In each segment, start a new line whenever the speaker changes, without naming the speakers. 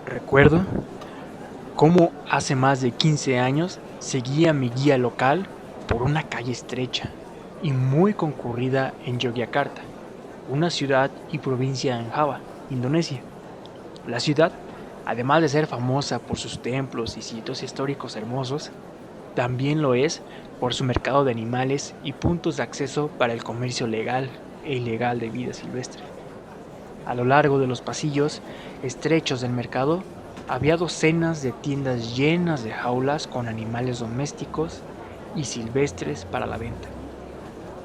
Recuerdo cómo hace más de 15 años seguía mi guía local por una calle estrecha y muy concurrida en Yogyakarta, una ciudad y provincia en Java, Indonesia. La ciudad, además de ser famosa por sus templos y sitios históricos hermosos, también lo es por su mercado de animales y puntos de acceso para el comercio legal e ilegal de vida silvestre. A lo largo de los pasillos estrechos del mercado había docenas de tiendas llenas de jaulas con animales domésticos y silvestres para la venta.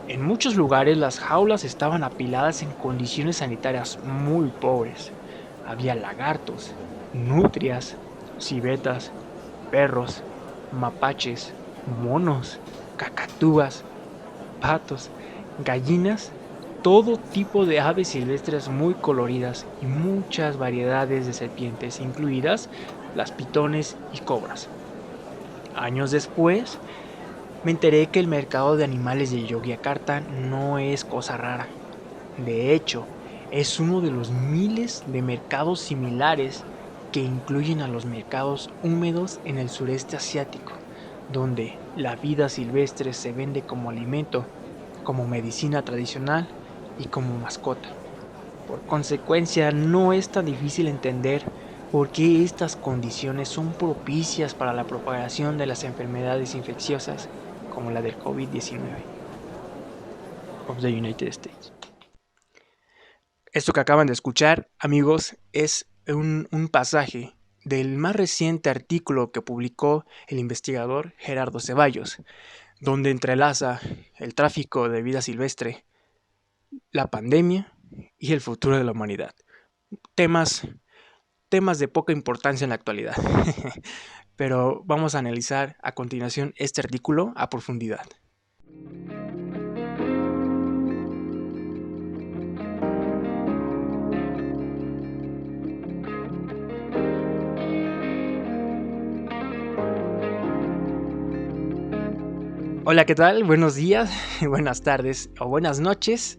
En muchos lugares las jaulas estaban apiladas en condiciones sanitarias muy pobres. Había lagartos, nutrias, civetas, perros, mapaches, monos, cacatúas, patos, gallinas, todo tipo de aves silvestres muy coloridas y muchas variedades de serpientes, incluidas las pitones y cobras. Años después, me enteré que el mercado de animales de Yogyakarta no es cosa rara. De hecho, es uno de los miles de mercados similares que incluyen a los mercados húmedos en el sureste asiático, donde la vida silvestre se vende como alimento, como medicina tradicional y como mascota. Por consecuencia, no es tan difícil entender por qué estas condiciones son propicias para la propagación de las enfermedades infecciosas como la del COVID-19 of the United States. Esto que acaban de escuchar, amigos, es un pasaje del más reciente artículo que publicó el investigador Gerardo Ceballos, donde entrelaza el tráfico de vida silvestre, la pandemia y el futuro de la humanidad. Temas de poca importancia en la actualidad, pero vamos a analizar a continuación este artículo a profundidad. Hola, ¿qué tal? Buenos días, buenas tardes o buenas noches.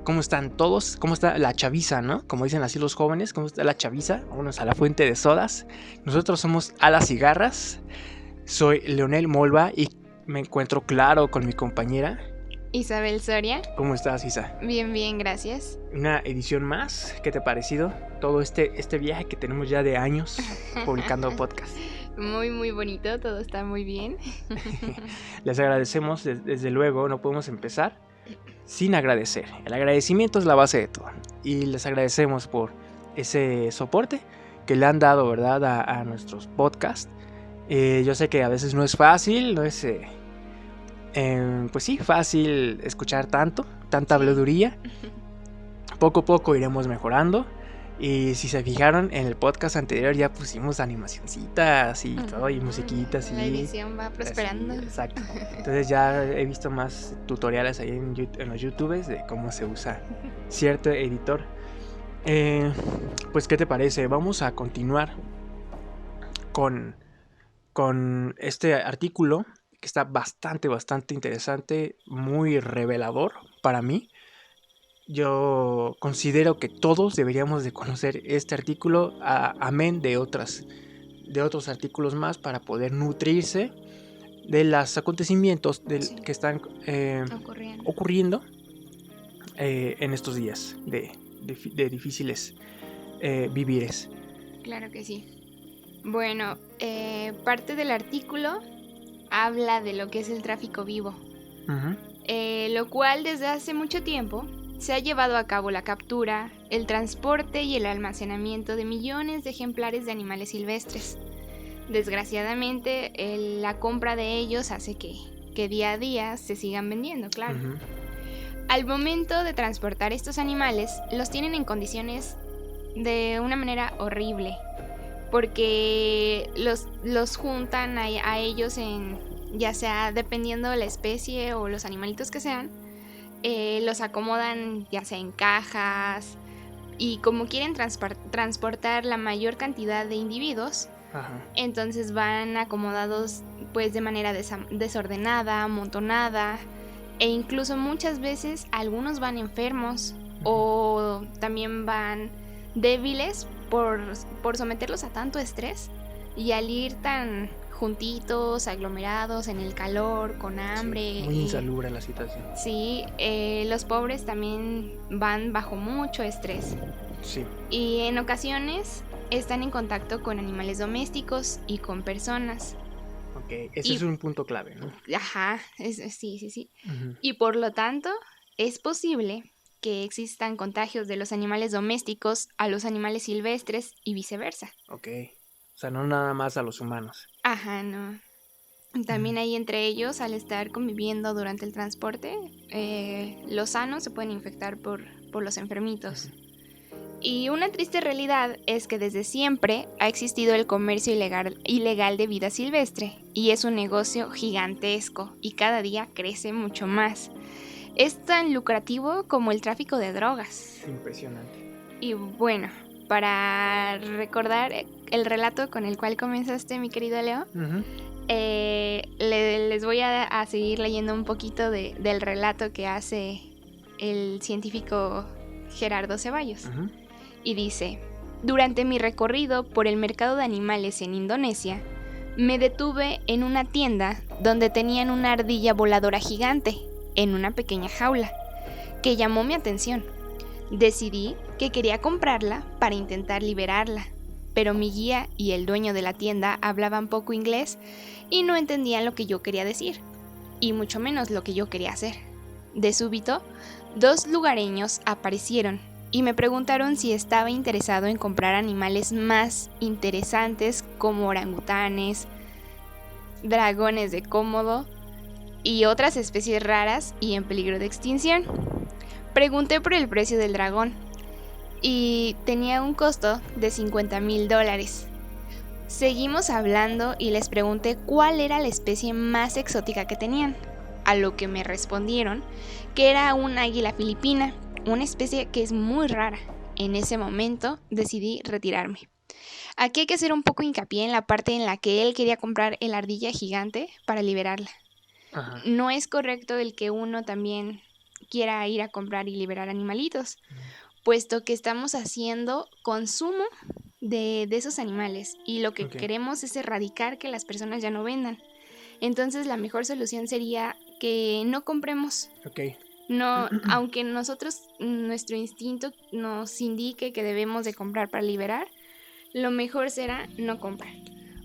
¿Cómo están todos? ¿Cómo está la chaviza, no? Como dicen así los jóvenes, ¿cómo está la chaviza? Vámonos a la fuente de sodas. Nosotros somos A las Cigarras. Soy Leonel Molva y me encuentro claro con mi compañera
Isabel Soria.
¿Cómo estás, Isa?
Bien, bien, gracias.
Una edición más. ¿Qué te ha parecido todo este viaje que tenemos ya de años publicando podcast?
Muy, muy bonito, todo está muy bien.
Les agradecemos, desde luego, no podemos empezar sin agradecer. El agradecimiento es la base de todo. Y les agradecemos por ese soporte que le han dado, ¿verdad?, a nuestros podcasts. Yo sé que a veces no es fácil, no es, pues sí, fácil escuchar tanta habladuría. Poco a poco iremos mejorando. Y si se fijaron, en el podcast anterior ya pusimos animacioncitas y todo, y musiquitas.
La edición va prosperando.
Así, exacto. Entonces ya he visto más tutoriales ahí en los YouTubes de cómo se usa cierto editor. Pues, ¿qué te parece? Vamos a continuar con este artículo que está bastante interesante, muy revelador para mí. Yo considero que todos deberíamos de conocer este artículo, amén de otros artículos más, para poder nutrirse de los acontecimientos que están ocurriendo en estos días de difíciles vivires.
Claro que sí. Bueno, parte del artículo habla de lo que es el tráfico vivo, lo cual desde hace mucho tiempo se ha llevado a cabo la captura, el transporte y el almacenamiento de millones de ejemplares de animales silvestres. Desgraciadamente, la compra de ellos hace que día a día se sigan vendiendo, claro. Al momento de transportar estos animales, los tienen en condiciones de una manera horrible, porque los juntan a ellos en, ya sea dependiendo de la especie o los animalitos que sean, los acomodan ya sea en cajas, y como quieren transportar la mayor cantidad de individuos, entonces van acomodados pues de manera desordenada, amontonada, e incluso muchas veces algunos van enfermos o también van débiles por someterlos a tanto estrés y al ir tan juntitos, aglomerados en el calor, con hambre.
Sí, muy insalubre la situación.
Sí, los pobres también van bajo mucho estrés.
Sí.
Y en ocasiones están en contacto con animales domésticos y con personas.
Ok, ese es un punto clave, ¿no?
Ajá, sí.
Uh-huh.
Y por lo tanto, es posible que existan contagios de los animales domésticos a los animales silvestres y viceversa.
Ok, o sea, no nada más a los humanos.
Ajá, no. También hay entre ellos, al estar conviviendo durante el transporte, los sanos se pueden infectar por los enfermitos. Uh-huh. Y una triste realidad es que desde siempre ha existido el comercio ilegal de vida silvestre y es un negocio gigantesco y cada día crece mucho más. Es tan lucrativo como el tráfico de drogas.
Impresionante.
Y bueno, para recordar el relato con el cual comenzaste, mi querido Leo, uh-huh. Les voy a seguir leyendo un poquito del relato que hace el científico Gerardo Ceballos. Uh-huh. Y dice: durante mi recorrido por el mercado de animales en Indonesia, me detuve en una tienda donde tenían una ardilla voladora gigante en una pequeña jaula, que llamó mi atención. Decidí que quería comprarla para intentar liberarla, pero mi guía y el dueño de la tienda hablaban poco inglés y no entendían lo que yo quería decir, y mucho menos lo que yo quería hacer. De súbito, 2 lugareños aparecieron y me preguntaron si estaba interesado en comprar animales más interesantes como orangutanes, dragones de Komodo y otras especies raras y en peligro de extinción. Pregunté por el precio del dragón y tenía un costo de $50,000. Seguimos hablando y les pregunté cuál era la especie más exótica que tenían, a lo que me respondieron que era un águila filipina, una especie que es muy rara. En ese momento decidí retirarme. Aquí hay que hacer un poco hincapié en la parte en la que él quería comprar el ardilla gigante para liberarla. Ajá. No es correcto el que uno también quiera ir a comprar y liberar animalitos, puesto que estamos haciendo consumo de esos animales y lo que queremos es erradicar que las personas ya no vendan. Entonces la mejor solución sería que no compremos. No, aunque nuestro instinto nos indique que debemos de comprar para liberar, lo mejor será no comprar.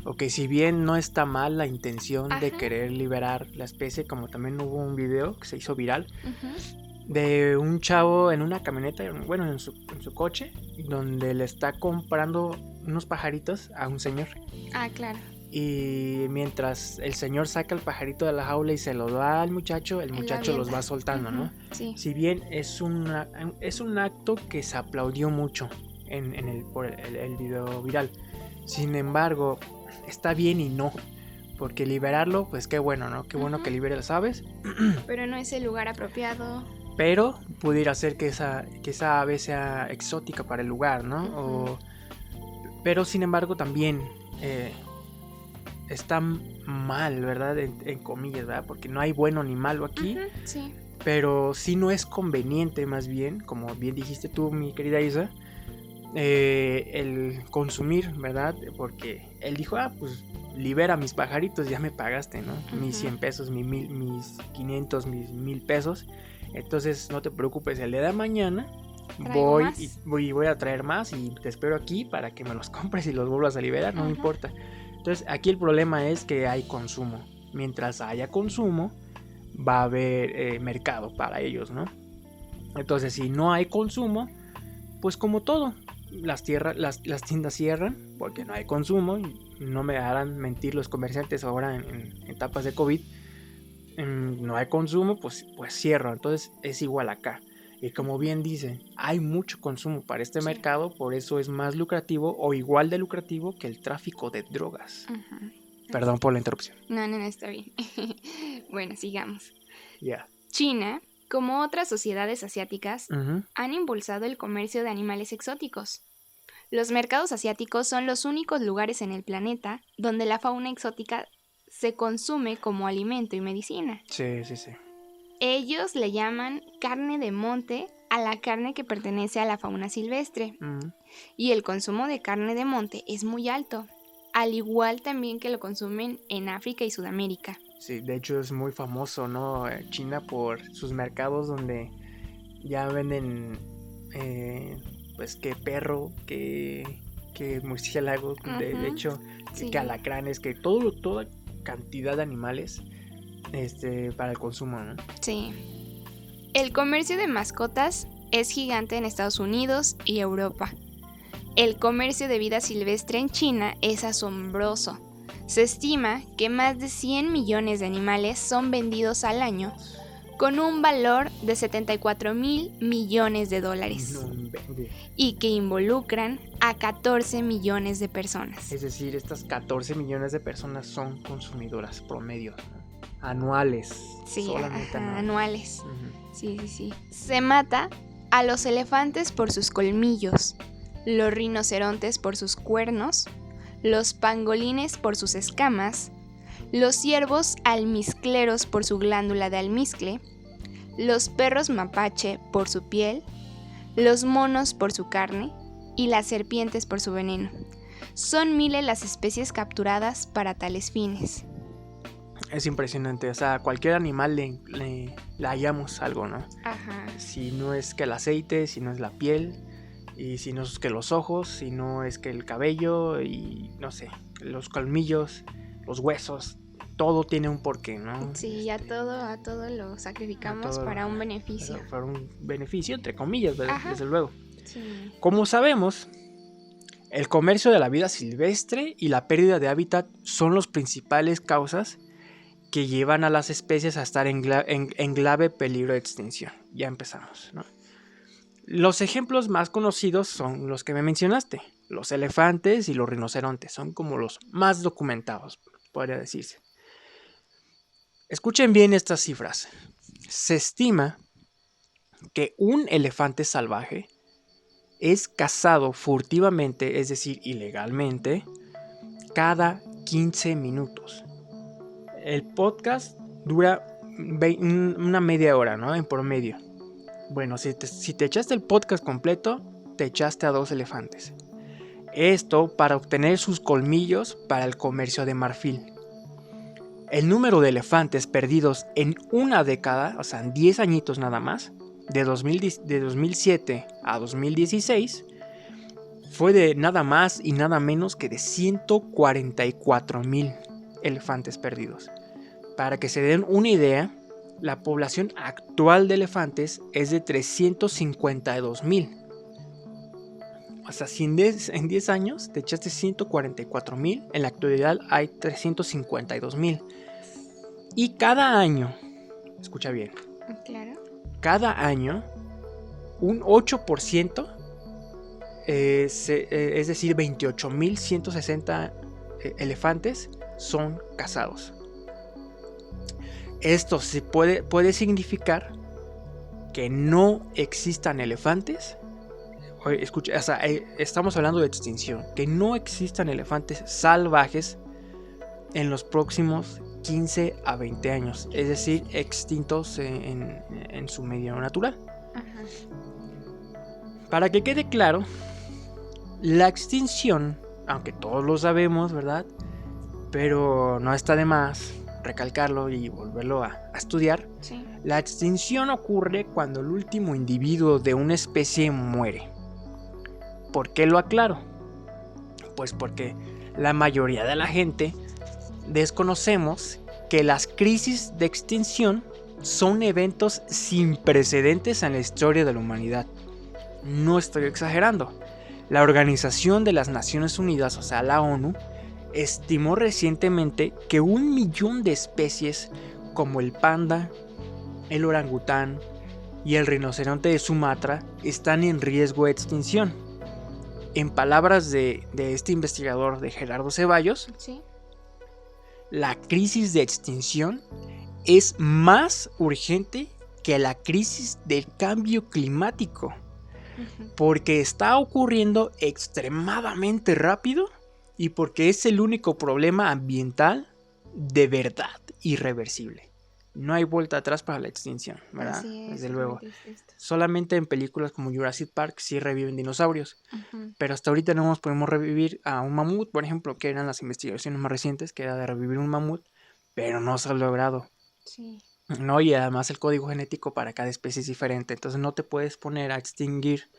Ok, si bien no está mal la intención de querer liberar la especie, como también hubo un video que se hizo viral, de un chavo en una camioneta, bueno, en su coche, donde le está comprando unos pajaritos a un señor.
Ah, claro.
Y mientras el señor saca el pajarito de la jaula y se lo da al muchacho, el muchacho los va soltando, ¿no?
Sí.
Si bien es un acto que se aplaudió mucho por el video viral. Sin embargo, está bien y no. Porque liberarlo, pues qué bueno, ¿no? Qué bueno que libere las aves.
Pero no es el lugar apropiado.
Pero pudiera ser que esa ave sea exótica para el lugar, ¿no? Pero sin embargo también está mal, ¿verdad? En comillas, ¿verdad? Porque no hay bueno ni malo aquí.
Sí.
Pero sí no es conveniente, más bien, como bien dijiste tú, mi querida Isa, el consumir, ¿verdad? Porque él dijo, pues libera mis pajaritos, ya me pagaste, ¿no? Mis 100 pesos, mis 500, mis 1000 pesos. Entonces no te preocupes, el día de mañana voy a traer más y te espero aquí para que me los compres y los vuelvas a liberar, no me importa. Entonces aquí el problema es que hay consumo. Mientras haya consumo, va a haber mercado para ellos, ¿no? Entonces si no hay consumo, pues como todo, las tiendas cierran porque no hay consumo. No me dejarán mentir los comerciantes ahora en etapas de COVID. No hay consumo, pues cierran. Entonces es igual acá. Y como bien dicen, hay mucho consumo para este mercado, por eso es más lucrativo o igual de lucrativo que el tráfico de drogas. Perdón por la interrupción.
No, está bien. Bueno, sigamos.
Ya.
China, como otras sociedades asiáticas, han impulsado el comercio de animales exóticos. Los mercados asiáticos son los únicos lugares en el planeta donde la fauna exótica se consume como alimento y medicina.
Sí.
Ellos le llaman carne de monte a la carne que pertenece a la fauna silvestre. Y el consumo de carne de monte es muy alto, al igual también que lo consumen en África y Sudamérica.
Sí, de hecho es muy famoso, ¿no? China por sus mercados donde ya venden pues que perro, que murciélago, de hecho, sí, que alacranes, que toda cantidad de animales para el consumo, ¿no?
Sí. El comercio de mascotas es gigante en Estados Unidos y Europa. El comercio de vida silvestre en China es asombroso. Se estima que más de 100 millones de animales son vendidos al año, con un valor de 74,000 millones de dólares. Y que involucran a 14 millones de personas.
Es decir, estas 14 millones de personas son consumidoras promedio, ¿no? Anuales.
Sí, anuales. Sí. Se mata a los elefantes por sus colmillos, los rinocerontes por sus cuernos, los pangolines por sus escamas, los ciervos almizcleros por su glándula de almizcle, los perros mapache por su piel, los monos por su carne y las serpientes por su veneno. Son miles las especies capturadas para tales fines.
Es impresionante, o sea, a cualquier animal le hallamos algo, ¿no?
Ajá.
Si no es que el aceite, si no es la piel, y si no es que los ojos, si no es que el cabello, y no sé, los colmillos, los huesos, todo tiene un porqué, ¿no?
Sí, a todo lo sacrificamos para un beneficio.
Para un beneficio, entre comillas, desde luego.
Sí.
Como sabemos, el comercio de la vida silvestre y la pérdida de hábitat son las principales causas que llevan a las especies a estar en grave peligro de extinción. Ya empezamos, ¿no? Los ejemplos más conocidos son los que me mencionaste. Los elefantes y los rinocerontes son como los más documentados, podría decirse. Escuchen bien estas cifras. Se estima que un elefante salvaje es cazado furtivamente, es decir, ilegalmente, cada 15 minutos. El podcast dura una media hora, ¿no? En promedio. Bueno, si te echaste el podcast completo, te echaste a 2 elefantes. Esto para obtener sus colmillos para el comercio de marfil. El número de elefantes perdidos en una década, o sea, en 10 añitos nada más, de 2007 a 2016, fue de nada más y nada menos que de 144,000 elefantes perdidos. Para que se den una idea, la población actual de elefantes es de 352,000. O sea, si en 10 años te echaste 144,000, en la actualidad hay 352,000. Y cada año, escucha bien,
claro,
cada año un 8%, es decir, 28,160 elefantes son cazados. Esto puede significar que no existan elefantes. Escucha, o sea, estamos hablando de extinción. Que no existan elefantes salvajes en los próximos 15 a 20 años. Es decir, extintos en su medio natural.
Ajá.
Para que quede claro, la extinción, aunque todos lo sabemos, ¿verdad? Pero no está de más recalcarlo y volverlo a estudiar.
Sí.
La extinción ocurre cuando el último individuo de una especie muere. ¿Por qué lo aclaro? Pues porque la mayoría de la gente desconocemos que las crisis de extinción son eventos sin precedentes en la historia de la humanidad. No estoy exagerando. La Organización de las Naciones Unidas, o sea, la ONU, estimó recientemente que 1 millón de especies como el panda, el orangután y el rinoceronte de Sumatra están en riesgo de extinción. En palabras de este investigador, de Gerardo Ceballos,
¿sí?
La crisis de extinción es más urgente que la crisis del cambio climático, porque está ocurriendo extremadamente rápido y porque es el único problema ambiental de verdad irreversible. no hay vuelta atrás para la extinción, ¿verdad?
Así es,
desde luego.
esto.
Solamente en películas como Jurassic Park sí reviven dinosaurios, pero hasta ahorita no podemos revivir a un mamut, por ejemplo, que eran las investigaciones más recientes, que era de revivir un mamut, pero no se ha logrado.
Sí.
No, y además el código genético para cada especie es diferente, entonces no te puedes poner a extinguir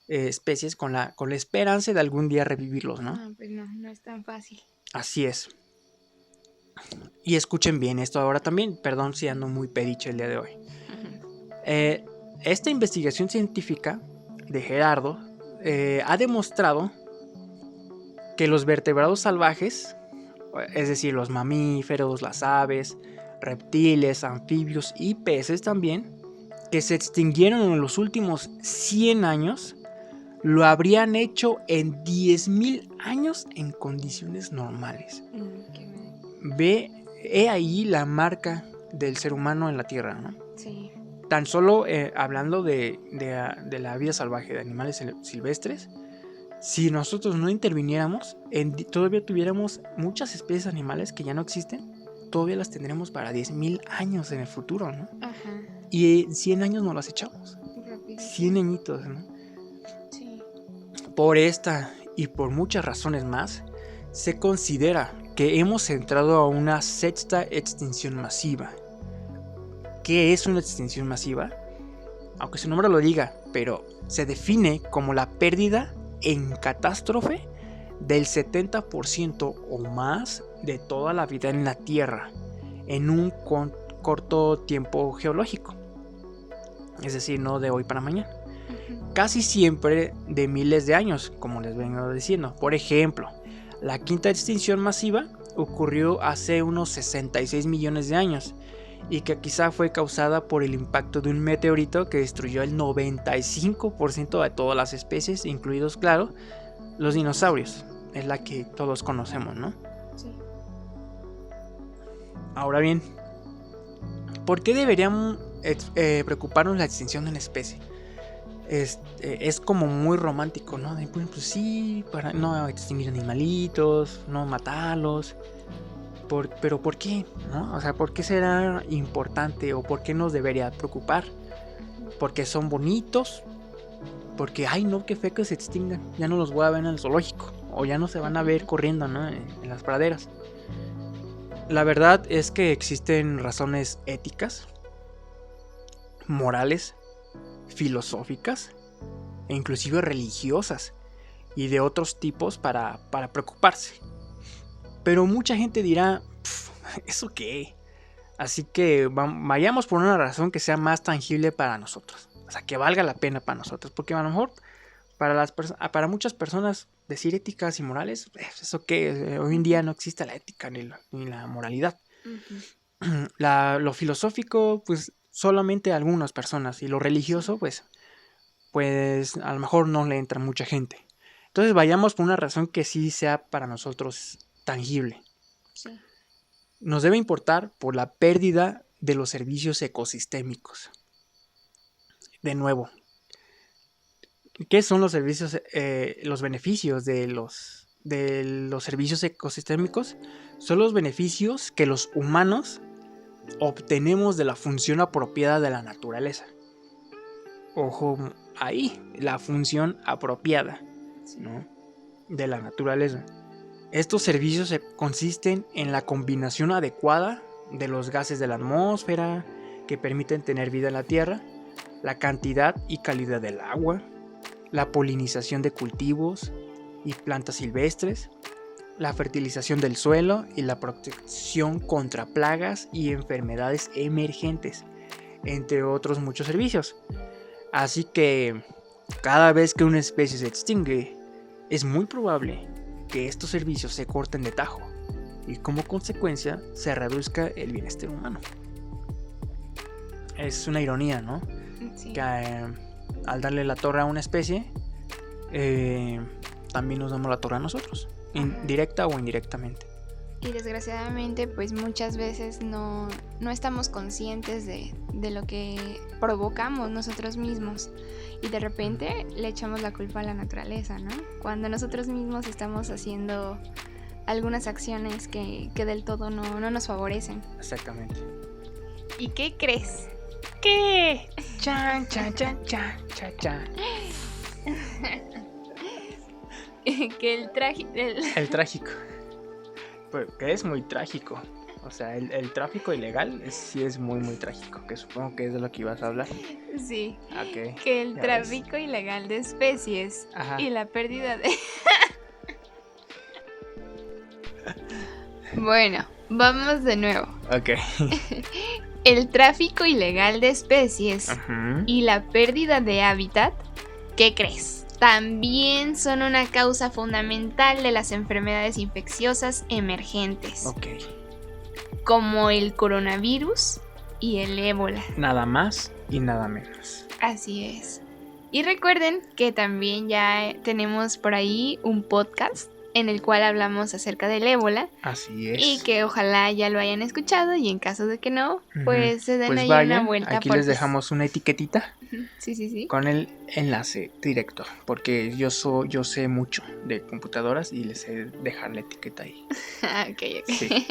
especies con la esperanza de algún día revivirlos, ¿no?
No, pues no es tan fácil.
Así es. Y escuchen bien esto ahora también, perdón si ando muy pediche el día de hoy. Esta investigación científica de Gerardo ha demostrado que los vertebrados salvajes, es decir, los mamíferos, las aves, reptiles, anfibios y peces también, que se extinguieron en los últimos 100 años, lo habrían hecho en 10,000 años en condiciones normales. He ahí la marca del ser humano en la Tierra, ¿no?
Sí.
Tan solo hablando de la vida salvaje, de animales silvestres, si nosotros no interviniéramos, todavía tuviéramos muchas especies animales que ya no existen, todavía las tendremos para 10,000 años en el futuro, ¿no?
Ajá.
Y en 100 años nos las echamos.
Rápido.
100 añitos, ¿no?
Sí.
Por esta y por muchas razones más, se considera que hemos entrado a una sexta extinción masiva. ¿Qué es una extinción masiva? Aunque su nombre lo diga, pero se define como la pérdida en catástrofe del 70% o más de toda la vida en la Tierra en un corto tiempo geológico. Es decir, no de hoy para mañana. Casi siempre de miles de años, como les vengo diciendo. Por ejemplo, la quinta extinción masiva ocurrió hace unos 66 millones de años y que quizá fue causada por el impacto de un meteorito que destruyó el 95% de todas las especies, incluidos, claro, los dinosaurios. Es la que todos conocemos, ¿no?
Sí.
Ahora bien, ¿por qué deberíamos preocuparnos la extinción de una especie? Es como muy romántico, ¿no? Pues sí, para no extinguir animalitos, no matarlos. Pero ¿por qué? ¿No? O sea, ¿por qué será importante o por qué nos debería preocupar? ¿Porque son bonitos? Porque, ay no, qué feo que se extingan. Ya no los voy a ver en el zoológico. O ya no se van a ver corriendo, ¿no? En las praderas. La verdad es que existen razones éticas, morales, filosóficas e inclusive religiosas y de otros tipos para preocuparse. Pero mucha gente dirá, ¿eso qué? Así que vayamos por una razón que sea más tangible para nosotros. O sea, que valga la pena para nosotros. Porque a lo mejor para muchas personas decir éticas y morales, ¿eso qué? Hoy en día no existe la ética ni la moralidad. Lo filosófico, pues solamente a algunas personas. Y lo religioso, pues a lo mejor no le entra mucha gente. Entonces vayamos por una razón que sí sea para nosotros tangible.
Sí.
Nos debe importar por la pérdida de los servicios ecosistémicos. De nuevo, ¿qué son los servicios, los beneficios de los servicios ecosistémicos? Son los beneficios que los humanos obtenemos de la función apropiada de la naturaleza. Ojo ahí, la función apropiada, ¿no? De la naturaleza. Estos servicios consisten en la combinación adecuada de los gases de la atmósfera que permiten tener vida en la Tierra, la cantidad y calidad del agua, la polinización de cultivos y plantas silvestres, la fertilización del suelo y la protección contra plagas y enfermedades emergentes, entre otros muchos servicios. Así que cada vez que una especie se extingue, es muy probable que estos servicios se corten de tajo y como consecuencia se reduzca el bienestar humano. Es una ironía, ¿no? Sí. Que al darle la torre a una especie, también nos damos la torre a nosotros, directa o indirectamente.
Y desgraciadamente, pues muchas veces no estamos conscientes de lo que provocamos nosotros mismos. Y de repente le echamos la culpa a la naturaleza, ¿no? Cuando nosotros mismos estamos haciendo algunas acciones que del todo no nos favorecen.
Exactamente.
¿Y qué crees?
¿Qué? Chan, chan, chan, chan, chan, chan.
Que el
El trágico. Pues, que es muy trágico. O sea, el tráfico ilegal sí es muy, muy trágico. Que supongo que es de lo que ibas a hablar.
Sí.
Okay,
Que el
ya
tráfico ilegal de especies y la pérdida de... Bueno, vamos de nuevo.
Ok.
El tráfico ilegal de especies y la pérdida de hábitat, ¿qué crees? También son una causa fundamental de las enfermedades infecciosas emergentes.
Ok.
Como el coronavirus y el ébola.
Nada más y nada menos.
Así es. Y recuerden que también ya tenemos por ahí un podcast en el cual hablamos acerca del ébola.
Así es.
Y que ojalá ya lo hayan escuchado y en caso de que no, pues se den
pues
ahí
vayan,
una vuelta.
aquí les dejamos una etiquetita.
Sí.
Con el enlace directo, porque yo sé mucho de computadoras y les sé dejar la etiqueta ahí.
Ok.
Sí.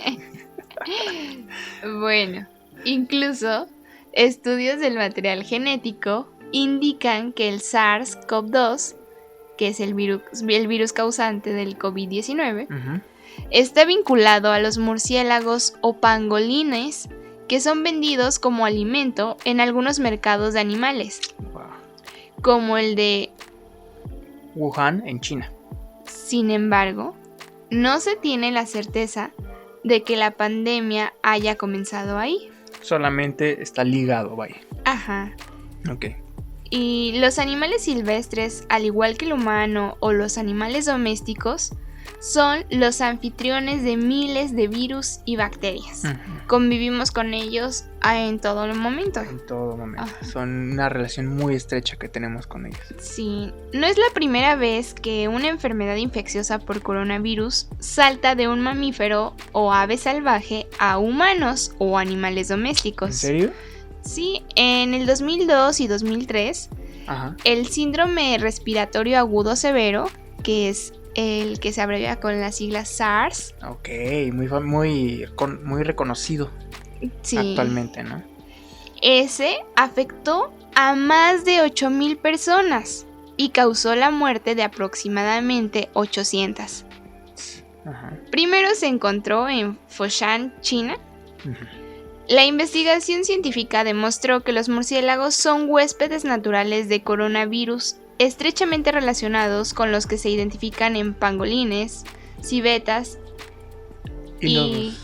Bueno, incluso estudios del material genético indican que el SARS-CoV-2, que es el virus causante del COVID-19, está vinculado a los murciélagos o pangolines que son vendidos como alimento en algunos mercados de animales, como el de
Wuhan, en China.
Sin embargo, no se tiene la certeza de que la pandemia haya comenzado ahí.
Solamente está ligado, vaya.
Ajá.
Ok.
Y los animales silvestres, al igual que el humano o los animales domésticos, son los anfitriones de miles de virus y bacterias. Convivimos con ellos en todo momento.
En todo momento. Son una relación muy estrecha que tenemos con ellos.
Sí, no es la primera vez que una enfermedad infecciosa por coronavirus salta de un mamífero o ave salvaje a humanos o animales domésticos.
¿En serio?
Sí, en el 2002 y 2003, el síndrome respiratorio agudo severo, que es el que se abrevia con las siglas SARS.
Ok, muy reconocido actualmente, ¿no?
Ese afectó a más de 8,000 personas y causó la muerte de aproximadamente 800. Primero se encontró en Foshan, China. La investigación científica demostró que los murciélagos son huéspedes naturales de coronavirus, estrechamente relacionados con los que se identifican en pangolines, civetas y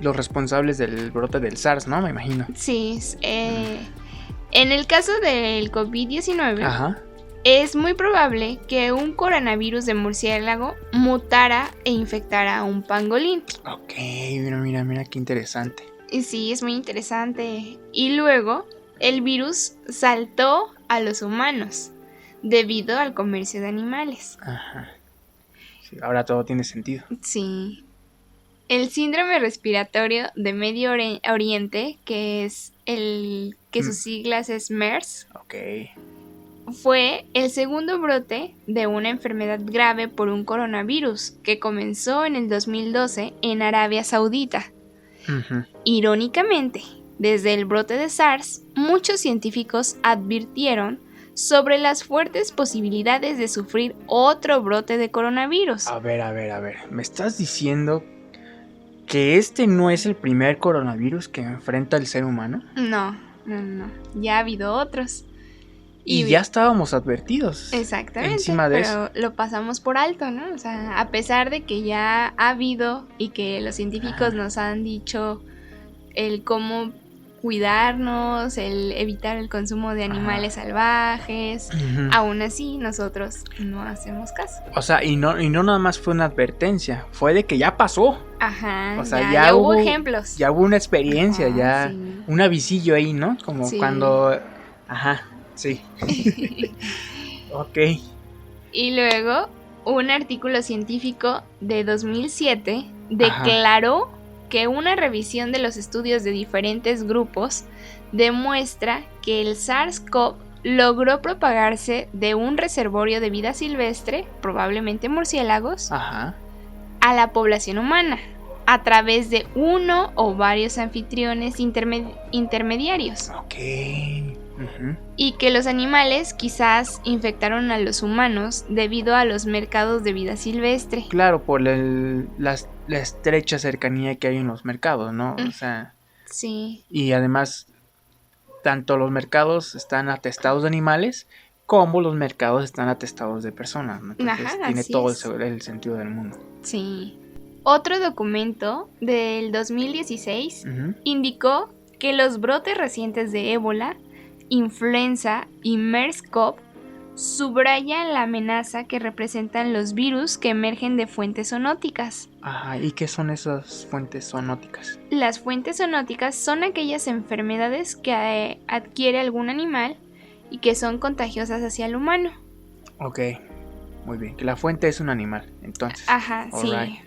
los responsables del brote del SARS, ¿no? Me imagino.
Sí, en el caso del COVID-19, es muy probable que un coronavirus de murciélago mutara e infectara a un pangolín.
Ok, mira, qué interesante.
Y sí, es muy interesante. Y luego, el virus saltó a los humanos debido al comercio de animales.
Sí, ahora todo tiene sentido.
Sí. El síndrome respiratorio de Medio Oriente, que es el que sus siglas es MERS, fue el segundo brote de una enfermedad grave por un coronavirus que comenzó en el 2012 en Arabia Saudita. Irónicamente, desde el brote de SARS, muchos científicos advirtieron sobre las fuertes posibilidades de sufrir otro brote de coronavirus.
A ver, ¿me estás diciendo que este no es el primer coronavirus que enfrenta el ser humano?
No, ya ha habido otros.
Y ya estábamos advertidos.
Exactamente,
encima de
pero lo pasamos por alto, ¿no? O sea, a pesar de que ya ha habido y que los científicos nos han dicho el cómo cuidarnos, el evitar el consumo de animales salvajes, aún así nosotros no hacemos caso.
O sea, y no nada más fue una advertencia, fue de que ya pasó.
O sea, ya hubo ejemplos.
Ya hubo una experiencia, un avisillo ahí, ¿no? Como cuando... Sí. Ok.
Y luego, un artículo científico de 2007 declaró que una revisión de los estudios de diferentes grupos demuestra que el SARS-CoV logró propagarse de un reservorio de vida silvestre, probablemente murciélagos, a la población humana, a través de uno o varios anfitriones intermediarios.
Ok. Uh-huh.
Y que los animales quizás infectaron a los humanos debido a los mercados de vida silvestre.
Claro, por la estrecha cercanía que hay en los mercados, ¿no? O sea,
sí.
Y además, tanto los mercados están atestados de animales como los mercados están atestados de personas, ¿no? Entonces tiene todo el sentido del mundo.
Sí. Otro documento del 2016
uh-huh.
indicó que los brotes recientes de ébola, influenza y MERS-CoV subrayan la amenaza que representan los virus que emergen de fuentes zoonóticas.
Ajá, ¿y qué son esas fuentes zoonóticas?
Las fuentes zoonóticas son aquellas enfermedades que adquiere algún animal y que son contagiosas hacia el humano.
Ok, muy bien, que la fuente es un animal, entonces.
Ajá, sí.
Right.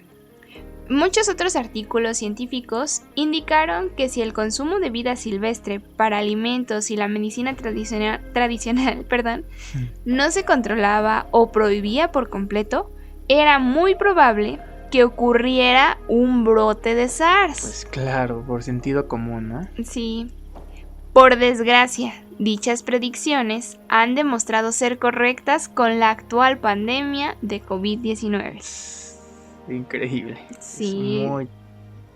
Muchos otros artículos científicos indicaron que si el consumo de vida silvestre para alimentos y la medicina tradicional, no se controlaba o prohibía por completo, era muy probable que ocurriera un brote de SARS.
Pues claro, por sentido común, ¿no?
Sí. Por desgracia, dichas predicciones han demostrado ser correctas con la actual pandemia de COVID-19.
Increíble.
Sí.
Es muy,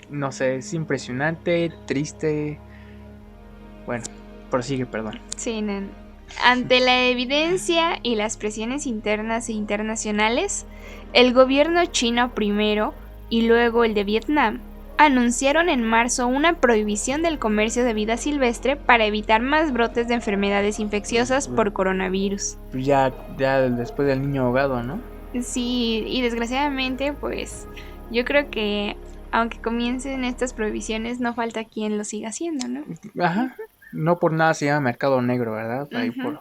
no sé, es impresionante, triste. Bueno, prosigue, perdón.
Sí, ante la evidencia y las presiones internas e internacionales, el gobierno chino primero y luego el de Vietnam anunciaron en marzo una prohibición del comercio de vida silvestre para evitar más brotes de enfermedades infecciosas por coronavirus.
Ya después del niño ahogado, ¿no?
Sí, y desgraciadamente, pues, yo creo que aunque comiencen estas prohibiciones, no falta quien lo siga haciendo, ¿no?
Ajá. No por nada se llama mercado negro, ¿verdad? Ahí por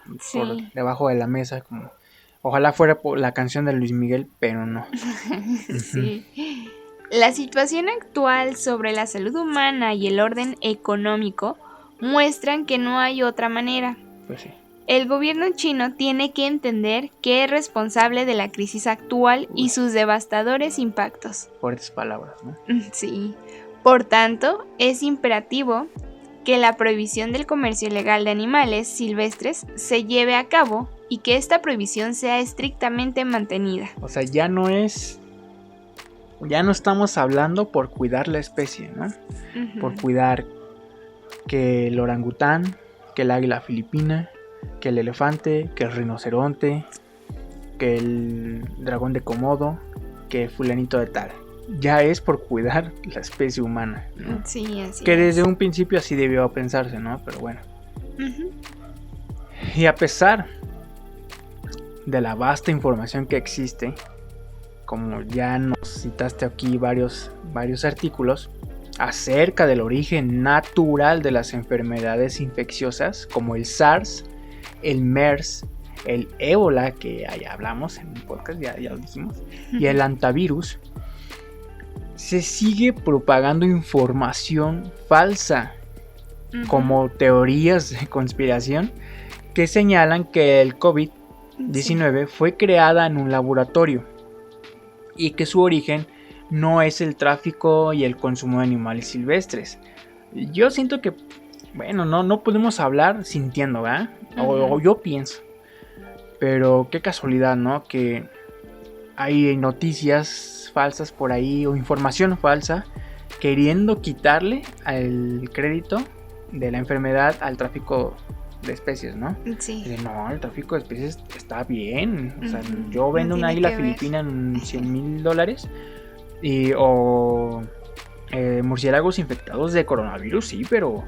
debajo de la mesa, como ojalá fuera por la canción de Luis Miguel, pero no.
Sí. La situación actual sobre la salud humana y el orden económico muestran que no hay otra manera.
Pues sí.
El gobierno chino tiene que entender que es responsable de la crisis actual y sus devastadores impactos.
Fuertes palabras, ¿no?
Sí. Por tanto, es imperativo que la prohibición del comercio ilegal de animales silvestres se lleve a cabo y que esta prohibición sea estrictamente mantenida.
O sea, ya no estamos hablando por cuidar la especie, ¿no? Uh-huh. Por cuidar que el orangután, que el águila filipina, que el elefante, que el rinoceronte, que el dragón de Komodo, que fulanito de tal. Ya es por cuidar la especie humana, ¿no?
Sí, así
que
es.
Desde un principio así debió pensarse, ¿no? Pero bueno.
Uh-huh.
Y a pesar de la vasta información que existe, como ya nos citaste aquí varios artículos acerca del origen natural de las enfermedades infecciosas, como el SARS, el MERS, el ébola, que ya hablamos en un podcast, ya lo dijimos, y el hantavirus, se sigue propagando información falsa, como teorías de conspiración que señalan que el COVID-19 fue creada en un laboratorio y que su origen no es el tráfico y el consumo de animales silvestres. Yo siento que, bueno, no podemos hablar sintiendo, ¿verdad? O yo pienso. Pero qué casualidad, ¿no? Que hay noticias falsas por ahí o información falsa queriendo quitarle el crédito de la enfermedad al tráfico de especies, ¿no?
Sí.
No, el tráfico de especies está bien. O sea, yo vendo una águila filipina en $100,000 o murciélagos infectados de coronavirus, sí, pero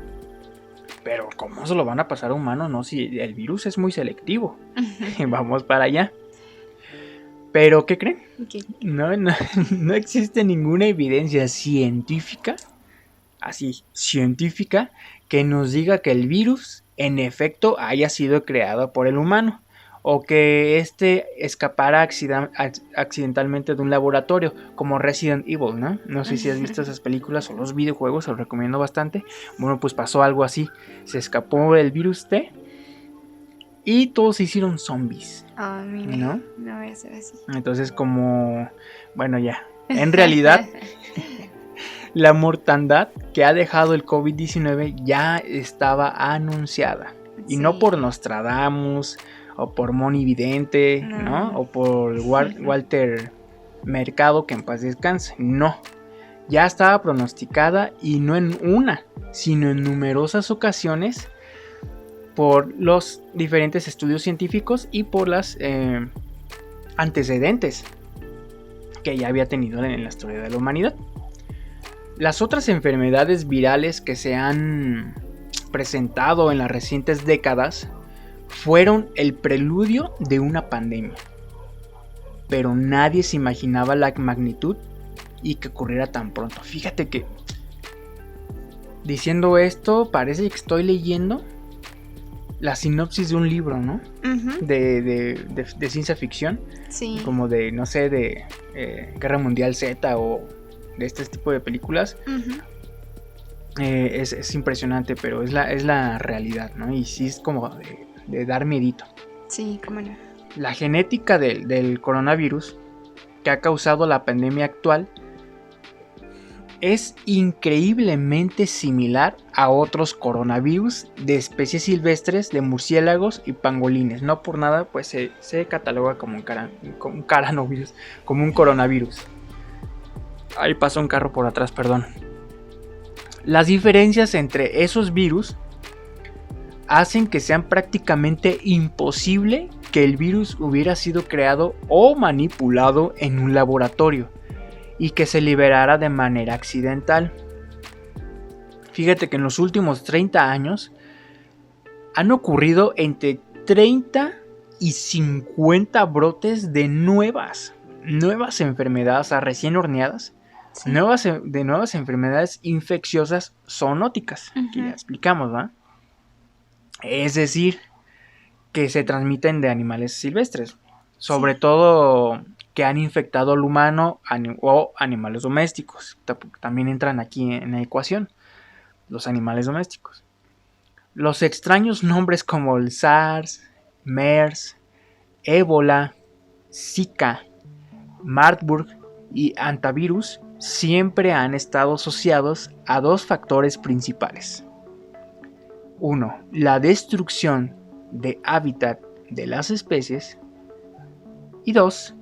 ¿cómo se lo van a pasar a humanos? No, si el virus es muy selectivo. Vamos para allá. Pero, ¿qué creen?
¿Qué?
No existe ninguna evidencia científica, que nos diga que el virus, en efecto, haya sido creado por el humano, o que escapara accidentalmente de un laboratorio, como Resident Evil, ¿no? No sé si has visto esas películas o los videojuegos, se los recomiendo bastante. Bueno, pues pasó algo así, se escapó el virus y todos se hicieron zombies.
Oh, mira,
¿no?
No voy a ser así.
Entonces, como, bueno, ya, en realidad La mortandad que ha dejado el COVID-19 ya estaba anunciada. Y
Sí.
no por Nostradamus o por Moni Vidente, ¿no? O por Walter Mercado, que en paz descanse. No. Ya estaba pronosticada, y no en una, sino en numerosas ocasiones, por los diferentes estudios científicos y por las antecedentes que ya había tenido en la historia de la humanidad. Las otras enfermedades virales que se han presentado en las recientes décadas fueron el preludio de una pandemia, pero nadie se imaginaba la magnitud y que ocurriera tan pronto. Fíjate que diciendo esto parece que estoy leyendo la sinopsis de un libro, ¿no?
Uh-huh.
de ciencia ficción.
Sí.
Como de, no sé, de Guerra Mundial Z o de este tipo de películas.
Uh-huh.
Es impresionante, pero es la realidad, ¿no? Y sí es como de dar miedito.
Sí, cómo no.
La genética del coronavirus que ha causado la pandemia actual es increíblemente similar a otros coronavirus de especies silvestres de murciélagos y pangolines. No por nada, pues se cataloga como un caranovirus, como un coronavirus. Ahí pasó un carro por atrás, perdón. Las diferencias entre esos virus hacen que sea prácticamente imposible que el virus hubiera sido creado o manipulado en un laboratorio y que se liberara de manera accidental. Fíjate que en los últimos 30 años han ocurrido entre 30 y 50 brotes de nuevas enfermedades recién horneadas, sí. nuevas enfermedades infecciosas zoonóticas, uh-huh. que ya explicamos, ¿va? Es decir, que se transmiten de animales silvestres, sobre sí. todo que han infectado al humano o animales domésticos. También entran aquí en la ecuación los animales domésticos. Los extraños nombres como el SARS, MERS, Ébola, Zika, Marburg y Hantavirus siempre han estado asociados a dos factores principales. 1. La destrucción de hábitat de las especies. Y 2.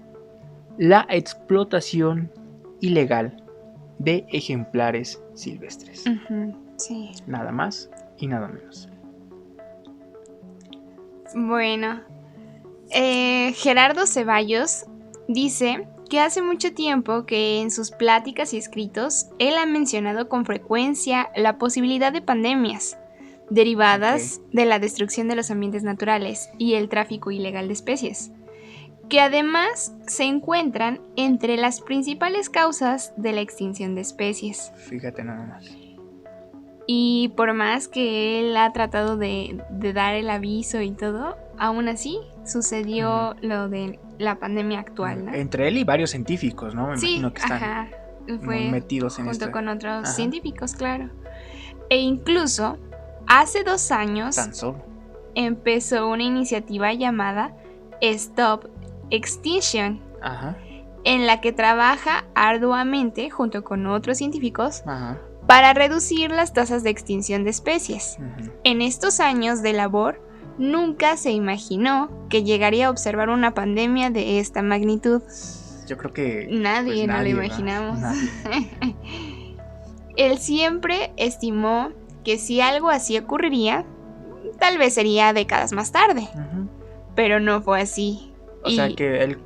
La explotación ilegal de ejemplares silvestres.
Uh-huh, sí.
Nada más y nada menos.
Bueno, Gerardo Ceballos dice que hace mucho tiempo que en sus pláticas y escritos él ha mencionado con frecuencia la posibilidad de pandemias derivadas de la destrucción de los ambientes naturales y el tráfico ilegal de especies, que además se encuentran entre las principales causas de la extinción de especies.
Fíjate nada más.
Y por más que él ha tratado de dar el aviso y todo, aún así sucedió lo de la pandemia actual, ¿no?
Entre él y varios científicos, ¿no? Me imagino que están
fue
metidos en
junto con otros científicos, claro. E incluso hace 2 años
tan solo
empezó una iniciativa llamada Stop Extinction, en la que trabaja arduamente junto con otros científicos para reducir las tasas de extinción de especies. En estos años de labor, nunca se imaginó que llegaría a observar una pandemia de esta magnitud.
Yo creo que
nadie lo imaginamos. Él siempre estimó que si algo así ocurriría, tal vez sería décadas más tarde. Pero no fue así.
O sea que él,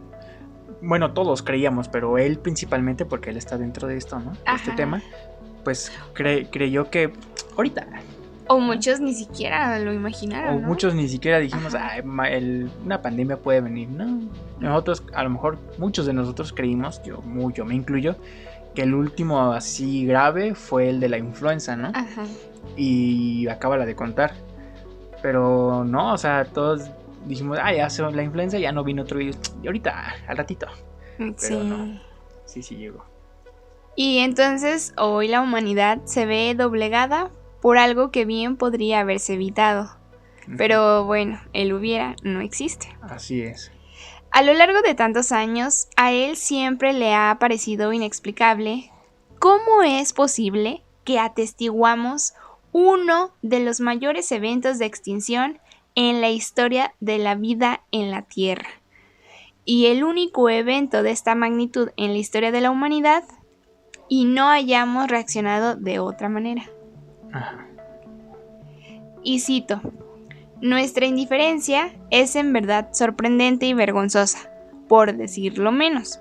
bueno, todos creíamos, pero él principalmente, porque él está dentro de esto, ¿no? De este tema, pues creyó que ahorita.
O muchos ni siquiera lo imaginaron, ¿no?
Muchos ni siquiera dijimos, una pandemia puede venir, ¿no? Nosotros, a lo mejor, muchos de nosotros creímos, yo me incluyo, que el último así grave fue el de la influenza, ¿no? Y acábala de contar. Pero no, o sea, todos dijimos, ya la influenza, ya no vino otro virus. Y ahorita, al ratito. Pero no, sí llegó.
Y entonces hoy la humanidad se ve doblegada por algo que bien podría haberse evitado. Pero bueno, el hubiera no existe.
Así es.
A lo largo de tantos años, a él siempre le ha parecido inexplicable ¿cómo es posible que atestiguamos uno de los mayores eventos de extinción en la historia de la vida en la Tierra? Y el único evento de esta magnitud en la historia de la humanidad y no hayamos reaccionado de otra manera.
Ajá.
Y cito, nuestra indiferencia es en verdad sorprendente y vergonzosa, por decirlo menos,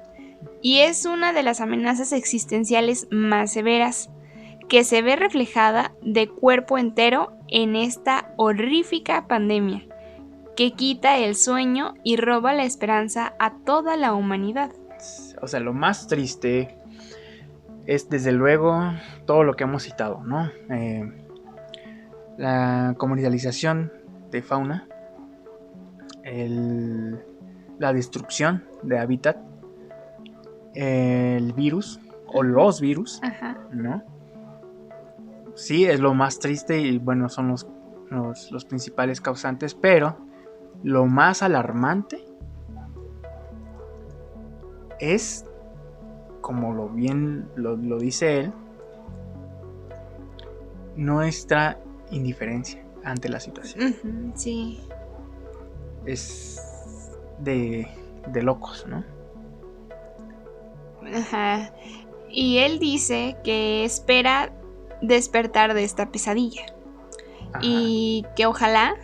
y es una de las amenazas existenciales más severas, que se ve reflejada de cuerpo entero en esta horrífica pandemia, que quita el sueño y roba la esperanza a toda la humanidad.
O sea, lo más triste es desde luego todo lo que hemos citado, ¿no? La comercialización de fauna, la destrucción de hábitat, el virus o los virus,
Ajá.
¿no? Sí, es lo más triste y bueno, son los principales causantes, pero lo más alarmante es, como lo dice él, nuestra indiferencia ante la situación.
Uh-huh, sí.
Es de locos, ¿no?
Ajá. Y él dice que espera despertar de esta pesadilla. Ajá. Y que ojalá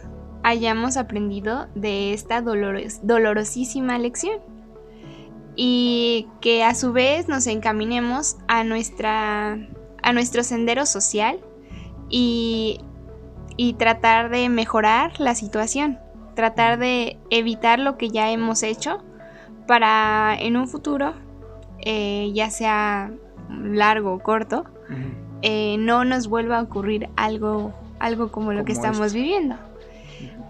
hayamos aprendido de esta dolorosísima lección. Y que a su vez nos encaminemos a nuestro sendero social y tratar de mejorar la situación, tratar de evitar lo que ya hemos hecho para en un futuro, ya sea largo o corto, no nos vuelva a ocurrir algo como lo que estamos viviendo.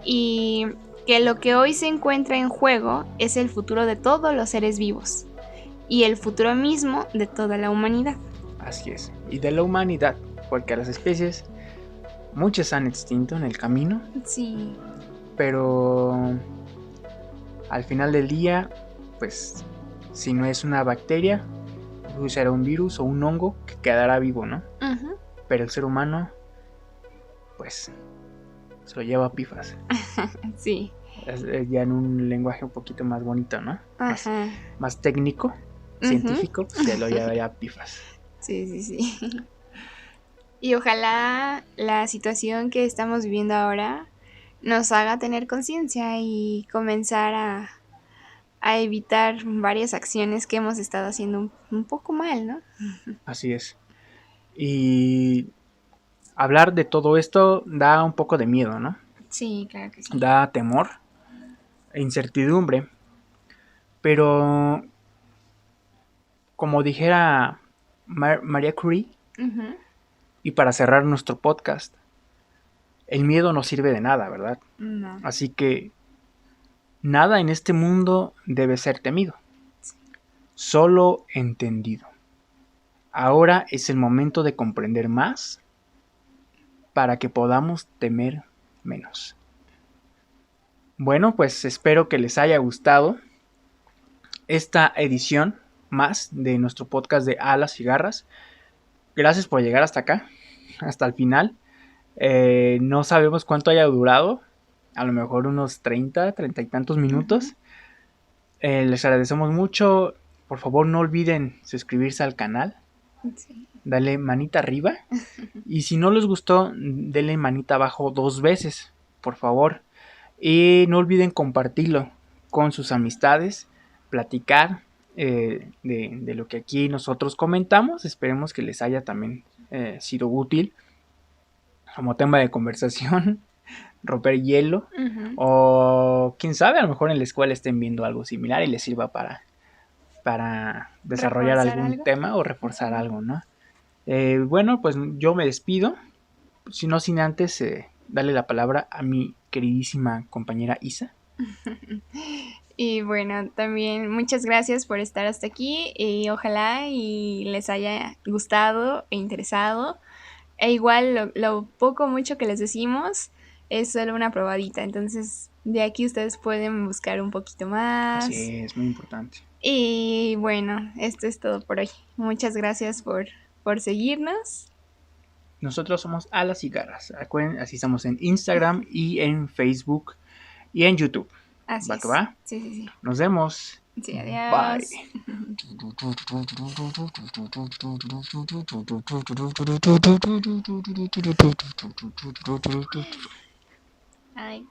Y que lo que hoy se encuentra en juego es el futuro de todos los seres vivos y el futuro mismo de toda la humanidad.
Así es, y de la humanidad, porque las especies, muchas han extinto en el camino.
Sí.
Pero al final del día, pues, si no es una bacteria, será un virus o un hongo que quedará vivo, ¿no? Uh-huh. Pero el ser humano, pues, se lo lleva a pifas.
Sí.
Ya en un lenguaje un poquito más bonito, ¿no?
Uh-huh.
Más técnico, científico, uh-huh. Pues se lo lleva a pifas.
Sí. Y ojalá la situación que estamos viviendo ahora nos haga tener conciencia y comenzar a evitar varias acciones que hemos estado haciendo un poco mal, ¿no?
Así es. Y hablar de todo esto da un poco de miedo, ¿no?
Sí, claro que sí.
Da temor e incertidumbre. Pero, como dijera María Curie, uh-huh. Y para cerrar nuestro podcast, el miedo no sirve de nada, ¿verdad?
No.
Así que nada en este mundo debe ser temido, solo entendido. Ahora es el momento de comprender más para que podamos temer menos. Bueno, pues espero que les haya gustado esta edición más de nuestro podcast de Alas y Garras. Gracias por llegar hasta acá, hasta el final. No sabemos cuánto haya durado, a lo mejor unos 30 y tantos minutos. Les agradecemos mucho. Por favor, no olviden suscribirse al canal.
Sí.
Dale manita arriba. Y si no les gustó, denle manita abajo 2 veces, por favor. Y no olviden compartirlo con sus amistades, platicar de lo que aquí nosotros comentamos. Esperemos que les haya también sido útil como tema de conversación, romper hielo, uh-huh. O quién sabe, a lo mejor en la escuela estén viendo algo similar y les sirva para desarrollar algún tema o reforzar algo, ¿no? Bueno, pues yo me despido, sin antes darle la palabra a mi queridísima compañera Isa.
Y bueno, también muchas gracias por estar hasta aquí y ojalá y les haya gustado e interesado. E igual lo poco o mucho que les decimos es solo una probadita, entonces de aquí ustedes pueden buscar un poquito más.
Así es, muy importante.
Y bueno, esto es todo por hoy. Muchas gracias por por seguirnos.
Nosotros somos A las Cigarras. Acuérdense, así estamos en Instagram y en Facebook y en YouTube.
Así
¿Va
es.
que va?
Sí.
Nos vemos.
Sí, adiós.
Bye.
Ay.